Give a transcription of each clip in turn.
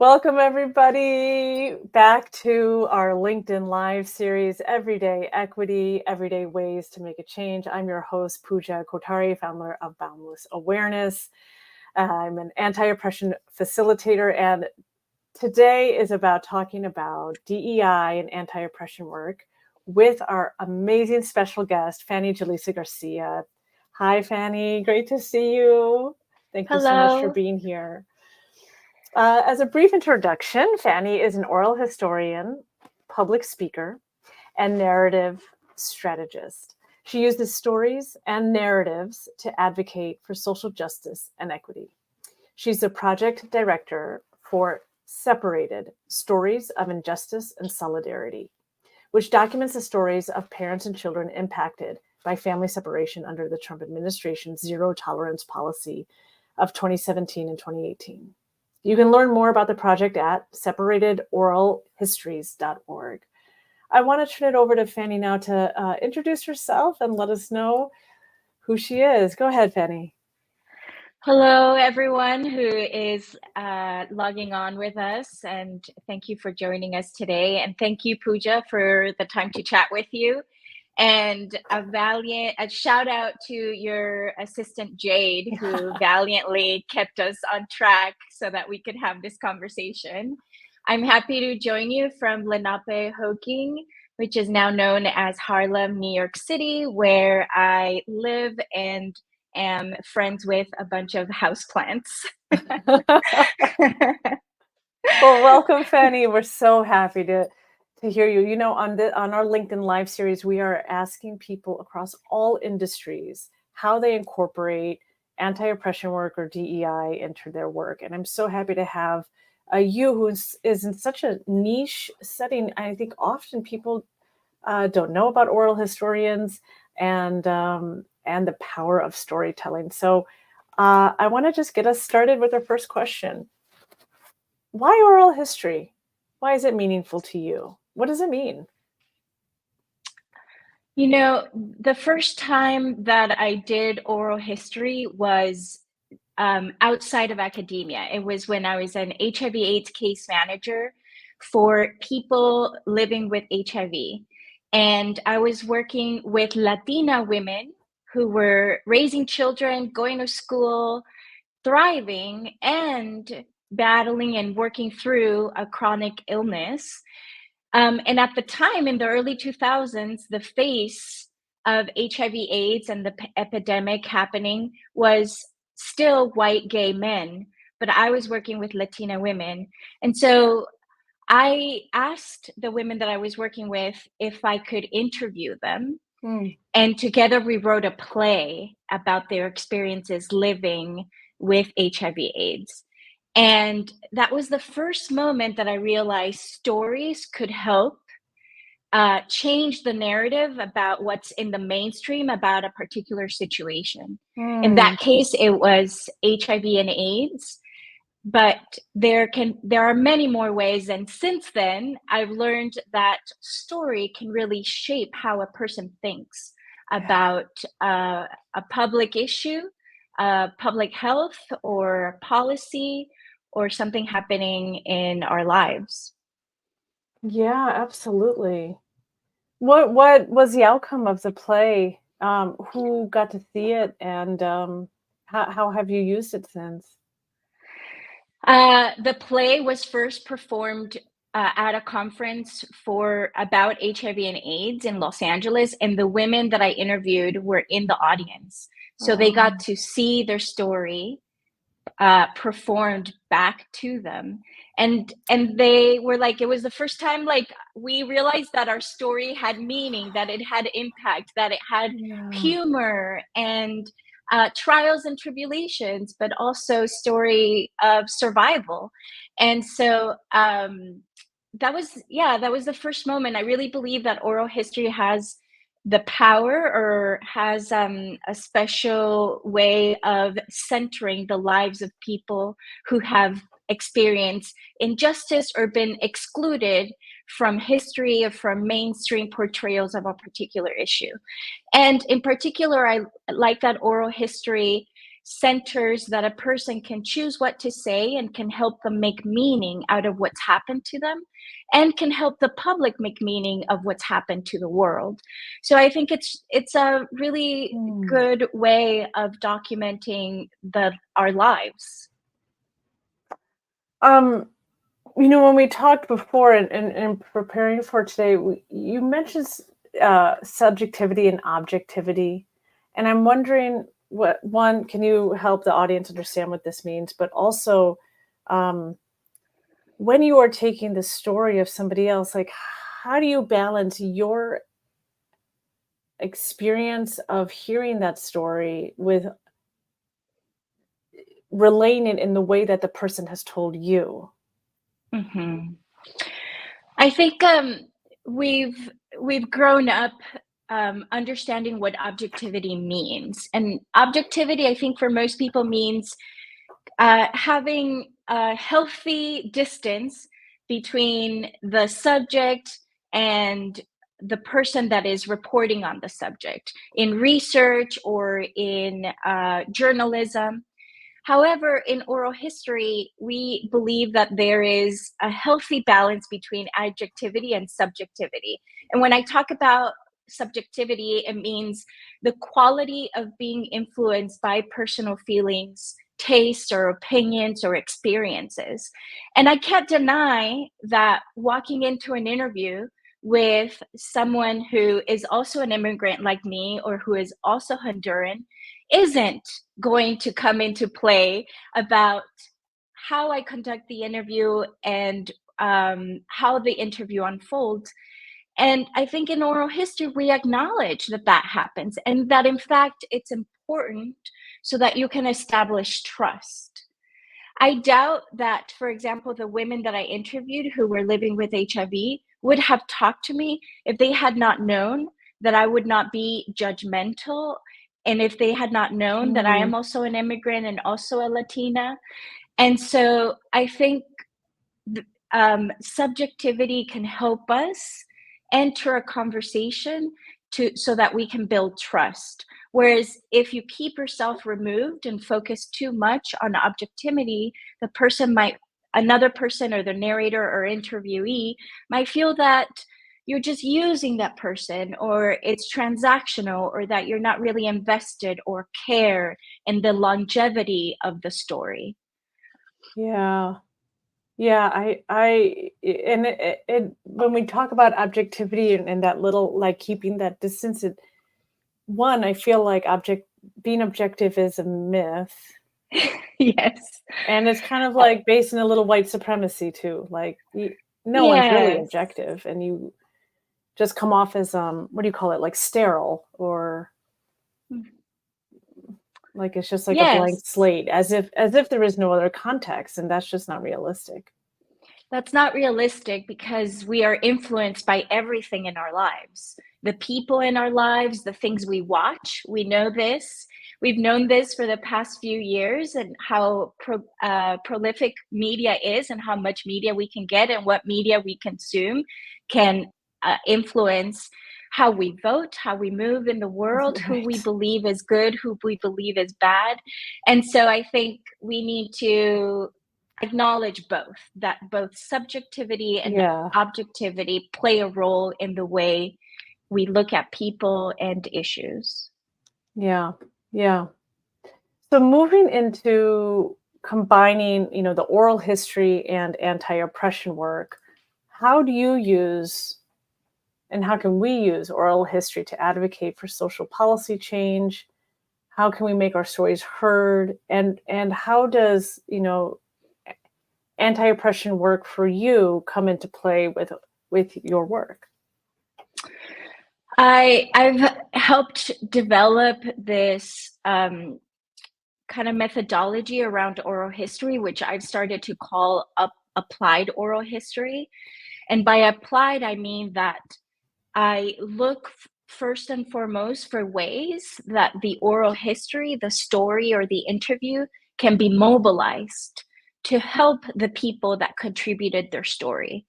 Welcome, everybody, back to our LinkedIn Live series, Everyday Equity, Everyday Ways to Make a Change. I'm your host, Pooja Kothari, founder of Boundless Awareness. I'm an anti-oppression facilitator, and today is about talking about DEI and anti-oppression work with our amazing special guest, Fanny Garcia. Hi, Fanny. Great to see you. Thank you so much for Hello. being here. As a brief introduction, Fanny is an oral historian, public speaker, and narrative strategist. She uses stories and narratives to advocate for social justice and equity. She's the project director for Separated Stories of Injustice and Solidarity, which documents the stories of parents and children impacted by family separation under the Trump administration's zero tolerance policy of 2017 and 2018. You can learn more about the project at separatedoralhistories.org. I want to turn it over to Fanny now to introduce herself and let us know who she is. Go ahead, Fanny. Hello, everyone who is logging on with us. And thank you for joining us today. And thank you, Pooja, for the time to chat with you. And a shout out to your assistant, Jade, who valiantly kept us on track so that we could have this conversation. I'm happy to join you from Lenape-Hoking, which is now known as Harlem, New York City, where I live and am friends with a bunch of houseplants. Well, welcome, Fanny. We're so happy to hear you. You know, on our LinkedIn Live series, we are asking people across all industries how they incorporate anti-oppression work or DEI into their work. And I'm so happy to have you who is in such a niche setting. I think often people don't know about oral historians and the power of storytelling. So I want to just get us started with our first question. Why oral history? Why is it meaningful to you? What does it mean? You know, the first time that I did oral history was outside of academia. It was when I was an HIV/AIDS case manager for people living with HIV. And I was working with Latina women who were raising children, going to school, thriving, and battling and working through a chronic illness. And at the time, in the early 2000s, the face of HIV/AIDS and the epidemic happening was still white gay men, but I was working with Latina women. And so I asked the women that I was working with if I could interview them. And together we wrote a play about their experiences living with HIV/AIDS. And that was the first moment that I realized stories could help change the narrative about what's in the mainstream about a particular situation. In that case, it was HIV and AIDS, but there are many more ways. And since then, I've learned that story can really shape how a person thinks about a public issue, public health, or policy, or something happening in our lives. Yeah, absolutely. What was the outcome of the play? Who got to see it, and how have you used it since? The play was first performed at a conference for about HIV and AIDS in Los Angeles, and the women that I interviewed were in the audience, so they got to see their story performed back to them, and they were like, it was the first time like we realized that our story had meaning, that it had impact, that it had humor and trials and tribulations, but also story of survival. And so that was the first moment. I really believe that oral history has the power, or has a special way of centering the lives of people who have experienced injustice or been excluded from history or from mainstream portrayals of a particular issue. And in particular, I like that oral history centers that a person can choose what to say and can help them make meaning out of what's happened to them, and can help the public make meaning of what's happened to the world. So I think it's a really good way of documenting our lives. When we talked before and preparing for today, you mentioned subjectivity and objectivity. And I'm wondering, can you help the audience understand what this means? But also, when you are taking the story of somebody else, like, how do you balance your experience of hearing that story with relaying it in the way that the person has told you? Mm-hmm. I think we've grown up understanding what objectivity means, and objectivity, I think, for most people means having a healthy distance between the subject and the person that is reporting on the subject in research or in journalism. However, in oral history, we believe that there is a healthy balance between objectivity and subjectivity. And when I talk about subjectivity, it means the quality of being influenced by personal feelings, tastes, or opinions or experiences. And I can't deny that walking into an interview with someone who is also an immigrant like me, or who is also Honduran, isn't going to come into play about how I conduct the interview and how the interview unfolds. And I think in oral history, we acknowledge that that happens, and that in fact it's important so that you can establish trust. I doubt that, for example, the women that I interviewed who were living with HIV would have talked to me if they had not known that I would not be judgmental, and if they had not known that I am also an immigrant and also a Latina. And so I think subjectivity can help us enter a conversation so that we can build trust. Whereas if you keep yourself removed and focus too much on objectivity, another person or the narrator or interviewee might feel that you're just using that person, or it's transactional, or that you're not really invested or care in the longevity of the story. Yeah. Yeah, and when we talk about objectivity and that little, like, keeping that distance, I feel like being objective is a myth. Yes. And it's kind of like based in a little white supremacy too. Like, no one's really objective, and you just come off as what do you call it? Like sterile, or like it's just like a blank slate, as if there is no other context, and that's just not realistic. That's not realistic, because we are influenced by everything in our lives. The people in our lives, the things we watch, we know this. We've known this for the past few years, and how prolific media is, and how much media we can get, and what media we consume can influence how we vote, how we move in the world, who we believe is good, who we believe is bad. And so I think we need to acknowledge that both subjectivity and objectivity play a role in the way we look at people and issues. Yeah. So moving into combining, the oral history and anti-oppression work, how do you use, and how can we use oral history to advocate for social policy change? How can we make our stories heard? And how does, anti-oppression work for you come into play with your work? I've helped develop this kind of methodology around oral history, which I've started to call applied oral history. And by applied, I mean that I look first and foremost for ways that the oral history, the story, or the interview can be mobilized to help the people that contributed their story.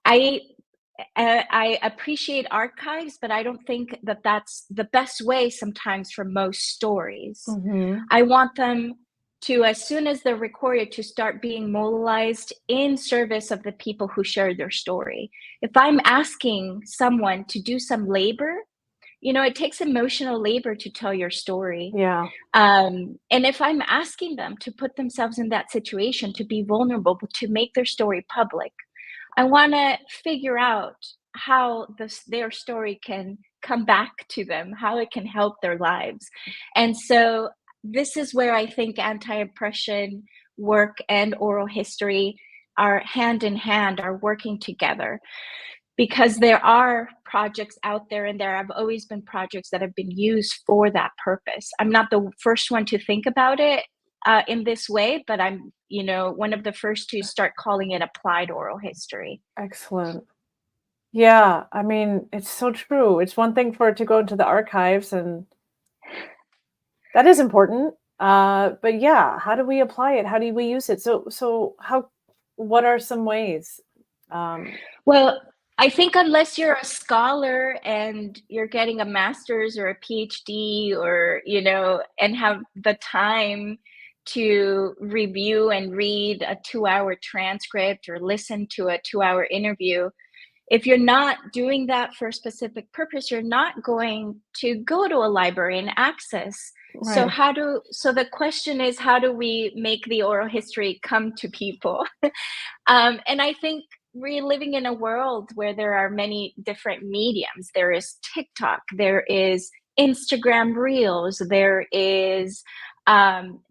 I I appreciate archives, but I don't think that that's the best way sometimes for most stories. Mhm. I want them to, as soon as they're recorded, to start being mobilized in service of the people who shared their story. If I'm asking someone to do some labor, it takes emotional labor to tell your story. Yeah. And if I'm asking them to put themselves in that situation, to be vulnerable, to make their story public, I want to figure out how their story can come back to them, how it can help their lives. And so this is where I think anti-oppression work and oral history are hand in hand, are working together, because there are projects out there, and there have always been projects that have been used for that purpose. I'm not the first one to think about it in this way, but I'm, one of the first to start calling it applied oral history. Excellent. Yeah, I mean, it's so true. It's one thing for it to go into the archives, and that is important. But yeah, how do we apply it? How do we use it? What are some ways? Um, Well, I think unless you're a scholar and you're getting a master's or a PhD, or, and have the time to review and read a 2-hour transcript or listen to a 2-hour interview, if you're not doing that for a specific purpose, you're not going to go to a library and access. So right. so the question is, how do we make the oral history come to people? And I think we're living in a world where there are many different mediums. There is TikTok, there is Instagram Reels, there is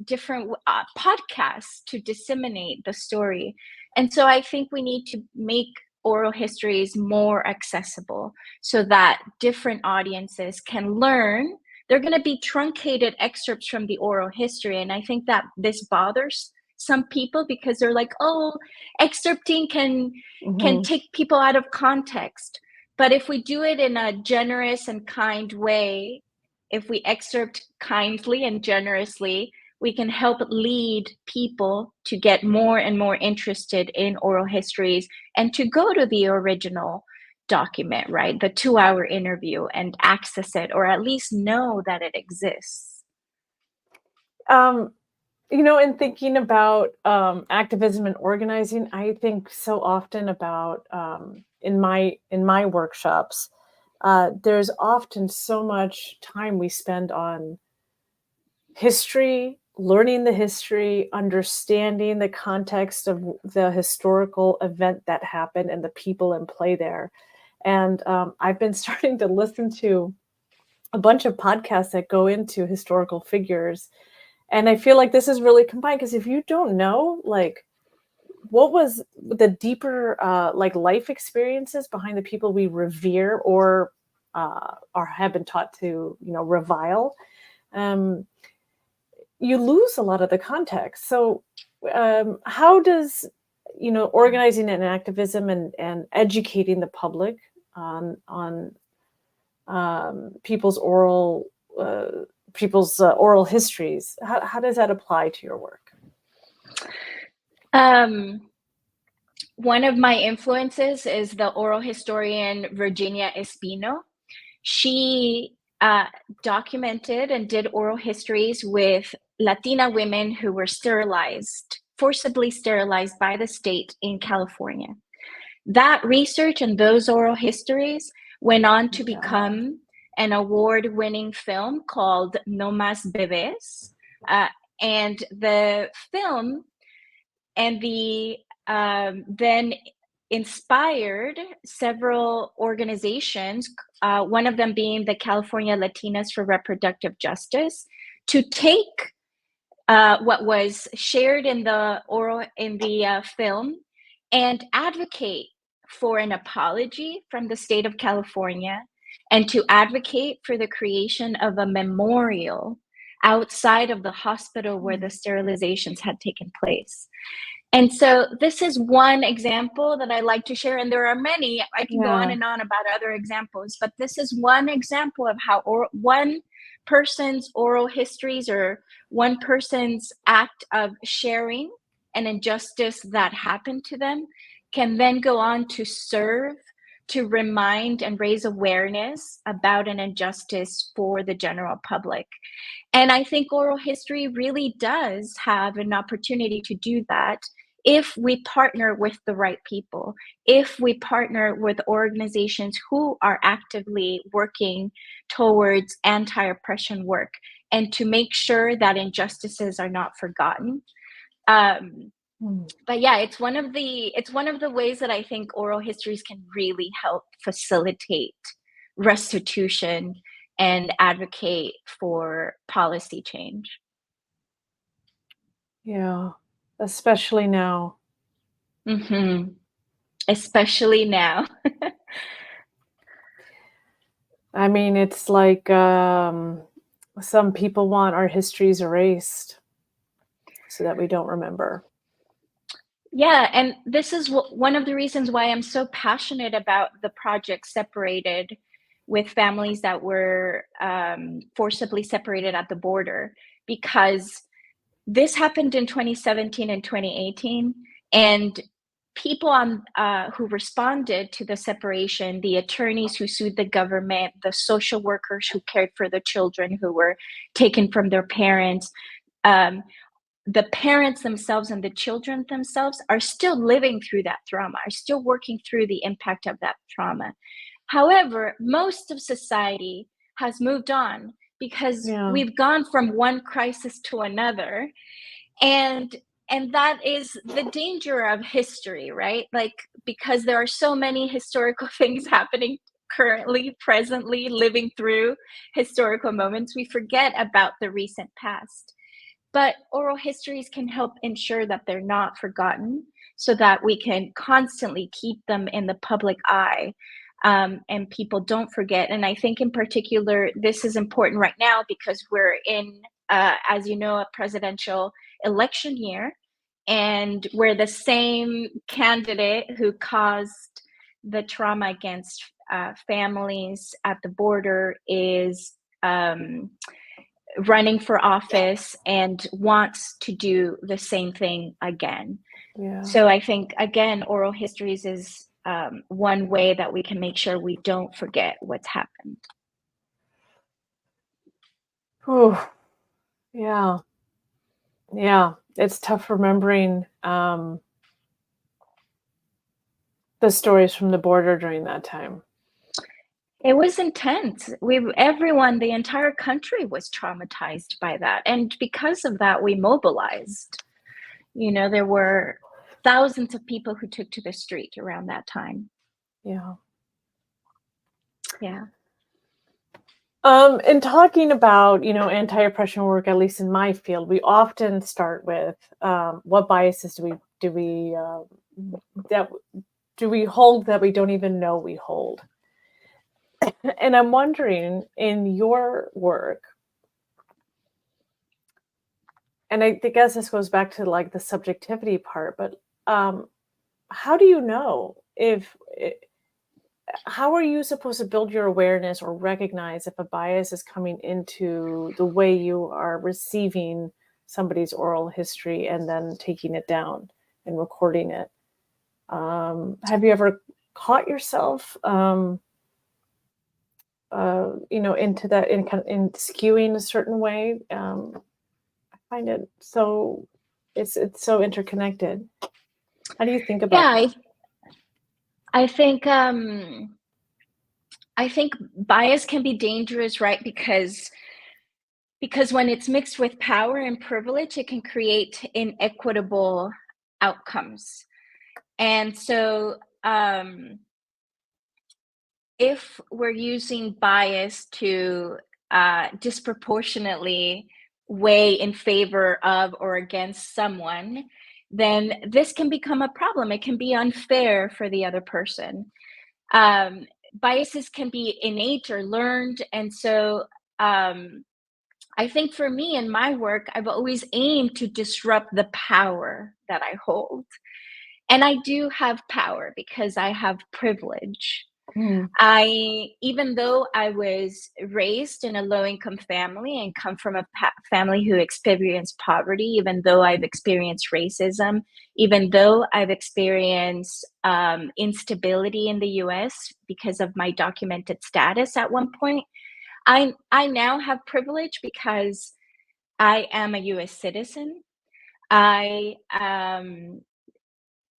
different podcasts to disseminate the story. And so I think we need to make oral histories more accessible so that different audiences can learn. They're going to be truncated excerpts from the oral history. And I think that this bothers some people, because they're like, oh, excerpting can Mhm. take people out of context. But if we do it in a generous and kind way, if we excerpt kindly and generously, we can help lead people to get more and more interested in oral histories and to go to the original document, right? The 2-hour interview, and access it, or at least know that it exists. Um, in thinking about activism and organizing, I think so often about in my workshops. There's often so much time we spend on history, learning the history, understanding the context of the historical event that happened and the people in play there. And I've been starting to listen to a bunch of podcasts that go into historical figures. And I feel like this is really combined, because if you don't know, like, what was the deeper like life experiences behind the people we revere or have been taught to revile, um, you lose a lot of the context. So how does organizing and activism and educating the public on people's oral histories, how does that apply to your work? One of my influences is the oral historian Virginia Espino. She documented and did oral histories with Latina women who were forcibly sterilized by the state in California. That research and those oral histories went on to become an award-winning film called No Más Bebés. And the film and the then inspired several organizations, one of them being the California Latinas for Reproductive Justice, to take what was shared in the film and advocate for an apology from the state of California, and to advocate for the creation of a memorial outside of the hospital where the sterilizations had taken place. And so this is one example that I like to share, and there are many. I can go on Yeah. and on about other examples, but this is one example of how one person's oral histories, or one person's act of sharing an injustice that happened to them, can then go on to serve to remind and raise awareness about an injustice for the general public. And I think oral history really does have an opportunity to do that if we partner with the right people, if we partner with organizations who are actively working towards anti-oppression work, and to make sure that injustices are not forgotten. But yeah, it's one of the ways that I think oral histories can really help facilitate restitution and advocate for policy change. Yeah, especially now. Mm-hmm. Especially now. I mean, it's like some people want our histories erased so that we don't remember. Yeah, and this is one of the reasons why I'm so passionate about the project Separated, with families that were forcibly separated at the border, because this happened in 2017 and 2018, and people who responded to the separation, the attorneys who sued the government, the social workers who cared for the children who were taken from their parents, um, the parents themselves and the children themselves are still living through that trauma, are still working through the impact of that trauma. However, most of society has moved on because Yeah. we've gone from one crisis to another. And that is the danger of history, right? Like, because there are so many historical things happening currently, presently, living through historical moments, we forget about the recent past. But oral histories can help ensure that they're not forgotten, so that we can constantly keep them in the public eye, and people don't forget. And I think in particular, this is important right now because we're in, as you know, a presidential election year, and where the same candidate who caused the trauma against families at the border is running for office and wants to do the same thing again. Yeah. So I think, again, oral histories is one way that we can make sure we don't forget what's happened. Oh, yeah. Yeah. It's tough remembering the stories from the border during that time. It was intense. Everyone, the entire country was traumatized by that. And because of that, we mobilized. You know, there were thousands of people who took to the street around that time. Yeah. Yeah. In talking about, anti-oppression work, at least in my field, we often start with what biases do we hold that we don't even know we hold. And I'm wondering, in your work, and I guess this goes back to like the subjectivity part, but how do you know how are you supposed to build your awareness or recognize if a bias is coming into the way you are receiving somebody's oral history and then taking it down and recording it? Have you ever caught yourself, into that, in skewing a certain way? I find it so, it's so interconnected. How do you think about that? I think bias can be dangerous, right? Because when it's mixed with power and privilege, it can create inequitable outcomes. And so if we're using bias to disproportionately weigh in favor of or against someone, then this can become a problem. It can be unfair for the other person. Biases can be innate or learned. And so I think for me in my work, I've always aimed to disrupt the power that I hold. And I do have power because I have privilege. Mm. Even though I was raised in a low-income family and come from a family who experienced poverty, even though I've experienced racism, even though I've experienced instability in the US because of my documented status at one point, I now have privilege because I am a US citizen. I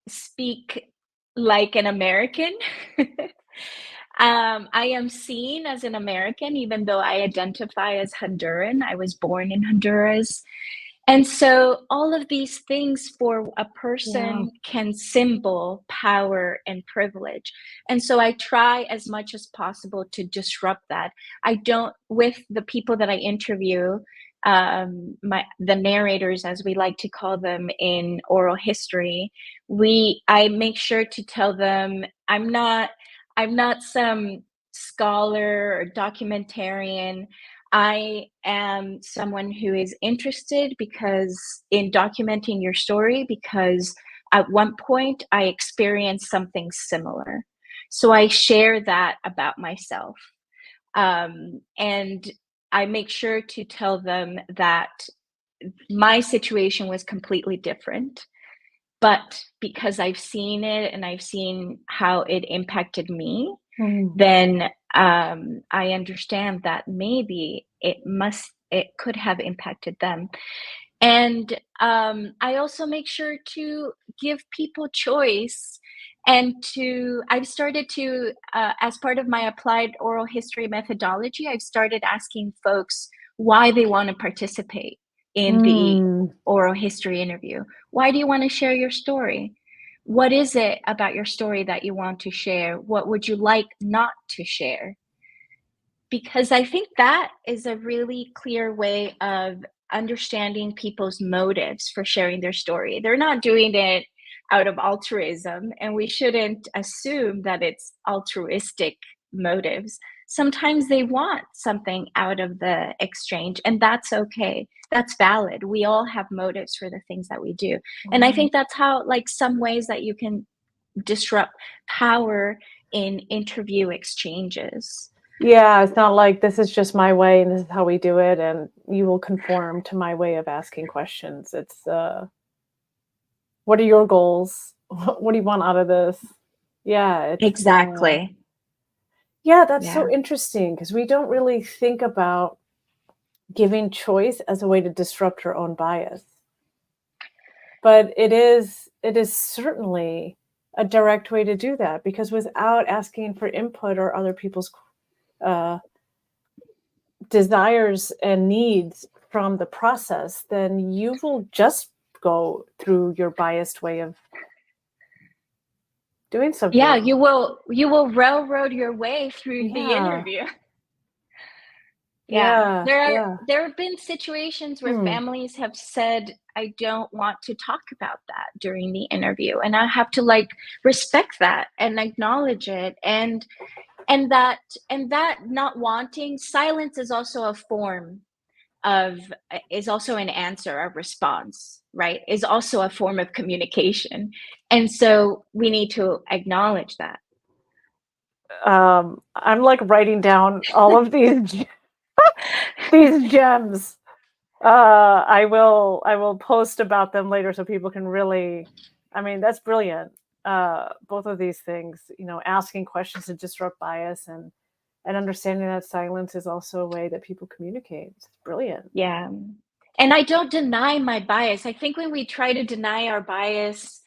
speak like an American. I am seen as an American, even though I identify as Honduran. I was born in Honduras. And so all of these things for a Yeah. person can symbol power and privilege. And so I try as much as possible to disrupt that. I don't, with the people that I interview, the narrators, as we like to call them in oral history, I make sure to tell them I'm not some scholar or documentarian. I am someone who is interested because in documenting your story, because at one point I experienced something similar. So I share that about myself. And I make sure to tell them that my situation was completely different. But because I've seen it and I've seen how it impacted me, Mm. then I understand that maybe it could have impacted them. And I also make sure to give people choice. And I've started to, as part of my applied oral history methodology, I've started asking folks why they want to participate in the Mm. oral history interview. Why do you want to share your story? What is it about your story that you want to share? What would you like not to share? Because I think that is a really clear way of understanding people's motives for sharing their story. They're not doing it out of altruism, and we shouldn't assume that it's altruistic motives. Sometimes they want something out of the exchange, and that's okay. That's valid. We all have motives for the things that we do. And I think that's how, like, some ways that you can disrupt power in interview exchanges. Yeah, it's not like this is just my way and this is how we do it, and you will conform to my way of asking questions. It's what are your goals? What do you want out of this? Yeah, Exactly. yeah, that's so Yeah. interesting because we don't really think about giving choice as a way to disrupt our own bias. But it is certainly a direct way to do that because without asking for input or other people's uh, desires and needs from the process, then you will just go through your biased way of doing Yeah, something. you will railroad your way through the Yeah, interview. Yeah. yeah, yeah. There have been situations where Hmm. families have said, I don't want to talk about that during the interview. And I have to, like, respect that and acknowledge it. And that and that not wanting, silence is also a form of, is also an answer, a response, right? Is also a form of communication. And so we need to acknowledge that. I'm like writing down all of these gems. I will post about them later so people can really. I mean, that's brilliant. Both of these things, asking questions to disrupt bias and understanding that silence is also a way that people communicate. It's brilliant. Yeah. And I don't deny my bias. I think when we try to deny our bias,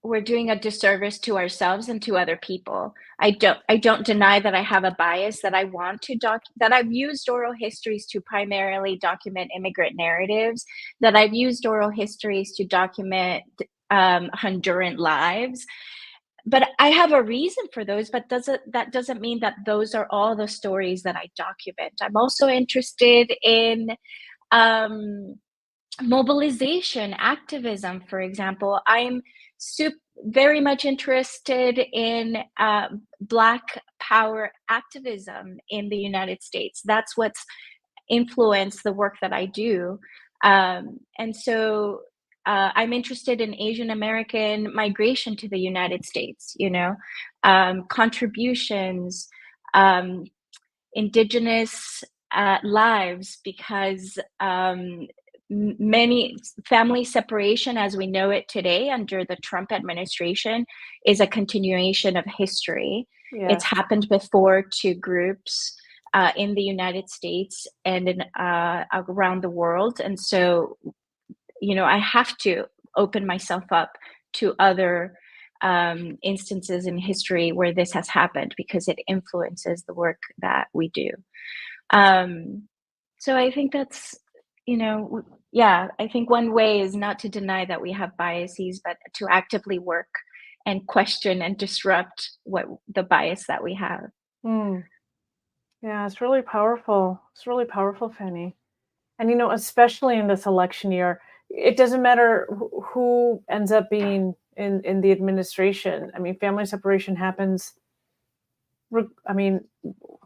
we're doing a disservice to ourselves and to other people. I don't deny that I have a bias, that I want to that I've used oral histories to primarily document immigrant narratives, that I've used oral histories to document Honduran lives. But I have a reason for those, but that doesn't mean that those are all the stories that I document. I'm also interested in um, mobilization, activism, for example. I'm very much interested in Black power activism in the United States. That's what's influenced the work that I do. And so I'm interested in Asian American migration to the United States, contributions, um, indigenous lives, because many family separation as we know it today under the Trump administration is a continuation of history. It's Yes. happened before to groups in the United States and around the world. And so, I have to open myself up to other instances in history where this has happened, because it influences the work that we do. So I think that's, I think one way is not to deny that we have biases, but to actively work and question and disrupt what the bias that we have. Mm. Yeah, it's really powerful. It's really powerful, Fanny. And especially in this election year, it doesn't matter who ends up being in the administration. I mean, family separation happens. I mean,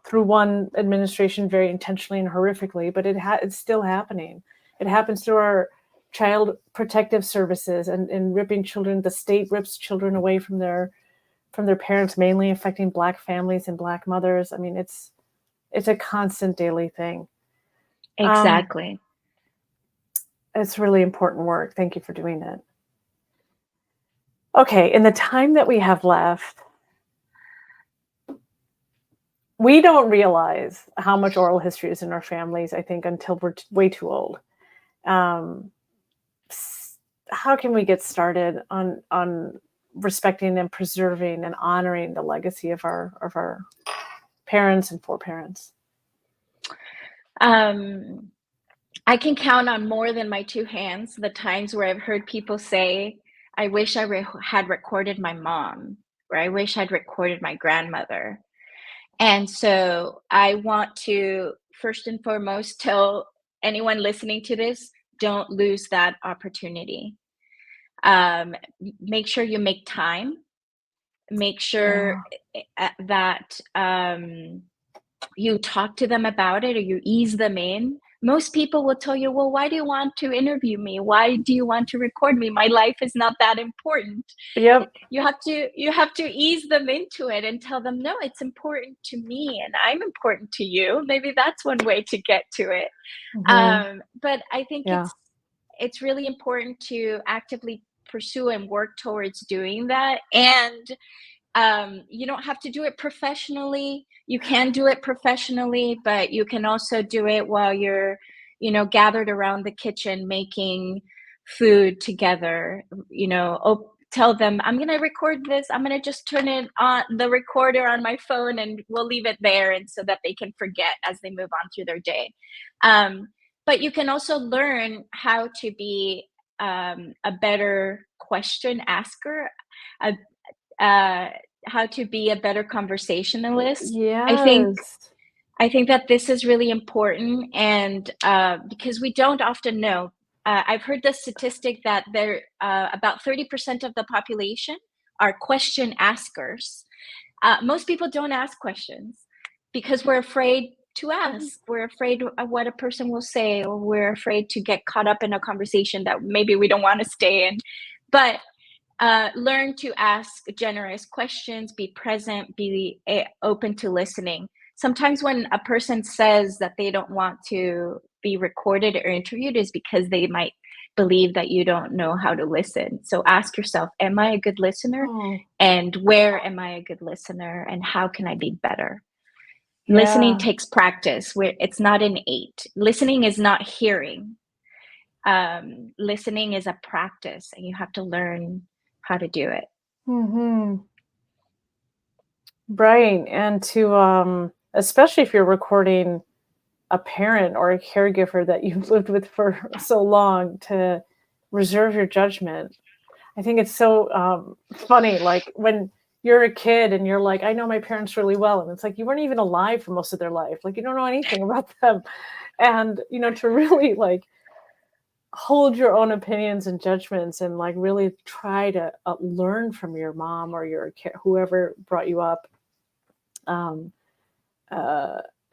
through one administration very intentionally and horrifically, but it's still happening. It happens through our child protective services and ripping children. The state rips children away from their parents, mainly affecting Black families and Black mothers. I mean, it's a constant daily thing. Exactly. It's really important work. Thank you for doing it. Okay, in the time that we have left, we don't realize how much oral history is in our families, I think, until we're way too old. Um, how can we get started on respecting and preserving and honoring the legacy of our parents and foreparents? I can count on more than my two hands the times where I've heard people say, I wish I had recorded my mom, or I wish I'd recorded my grandmother. And so I want to, first and foremost, tell anyone listening to this, don't lose that opportunity. Make sure you make time. Make sure that you talk to them about it, or you ease them in. Most people will tell you, well, why do you want to interview me? Why do you want to record me? My life is not that important. Yep. You have to ease them into it and tell them, no, it's important to me and I'm important to you. Maybe that's one way to get to it. Mm-hmm. But I think it's really important to actively pursue and work towards doing that. And you don't have to do it professionally. You can do it professionally, but you can also do it while you're, gathered around the kitchen making food together. Tell them, I'm going to record this. I'm going to just turn it on the recorder on my phone and we'll leave it there, and so that they can forget as they move on through their day. But you can also learn how to be a better question asker, how to be a better conversationalist. Yes. I think that this is really important, and because we don't often know. I've heard the statistic that there about 30% of the population are question askers. Most people don't ask questions because we're afraid to ask. We're afraid of what a person will say, or we're afraid to get caught up in a conversation that maybe we don't want to stay in. But learn to ask generous questions, be present, be open to listening. Sometimes when a person says that they don't want to be recorded or interviewed is because they might believe that you don't know how to listen. So ask yourself, am I a good listener? And where am I a good listener? And how can I be better? Yeah. Listening takes practice. It's not innate. Listening is not hearing. Listening is a practice, and you have to learn how to do it. Mm-hmm. Right. And to especially if you're recording a parent or a caregiver that you've lived with for so long, to reserve your judgment. I think it's so funny, like when you're a kid and you're like, I know my parents really well, and it's like you weren't even alive for most of their life, like you don't know anything about them. And to really like hold your own opinions and judgments and like really try to learn from your mom or your whoever brought you up,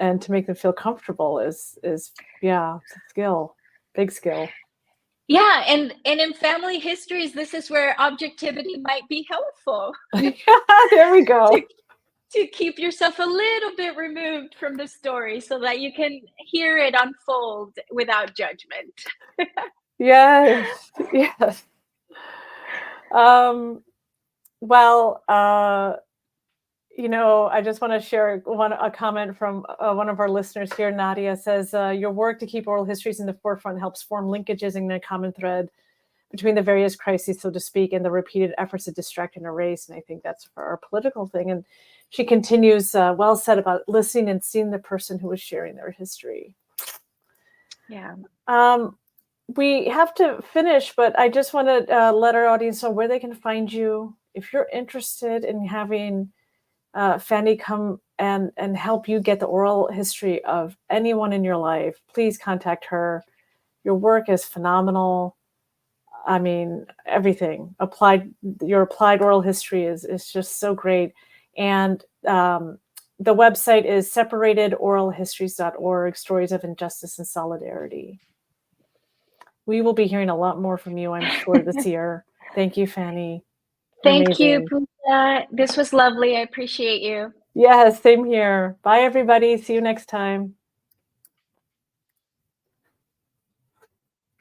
and to make them feel comfortable is it's a skill, big skill. Yeah, and in family histories, this is where objectivity might be helpful. Yeah, there we go. To keep yourself a little bit removed from the story so that you can hear it unfold without judgment. Yes, yes. Um, well, I just want to share a comment from one of our listeners here. Nadia says, "Your work to keep oral histories in the forefront helps form linkages and a common thread between the various crises, so to speak, and the repeated efforts to distract and erase." And I think that's for our political thing. And she continues, "Well said about listening and seeing the person who is sharing their history." Yeah. We have to finish, but I just want to let our audience know where they can find you if you're interested in having Fanny come and help you get the oral history of anyone in your life. Please contact her. Your work is phenomenal. I mean, everything your applied oral history is just so great. And the website is separatedoralhistories.org, stories of injustice and solidarity. We will be hearing a lot more from you, I'm sure, this year. Thank you, Fanny. You're Thank you, amazing. Pooja. This was lovely. I appreciate you. Yes, same here. Bye, everybody. See you next time.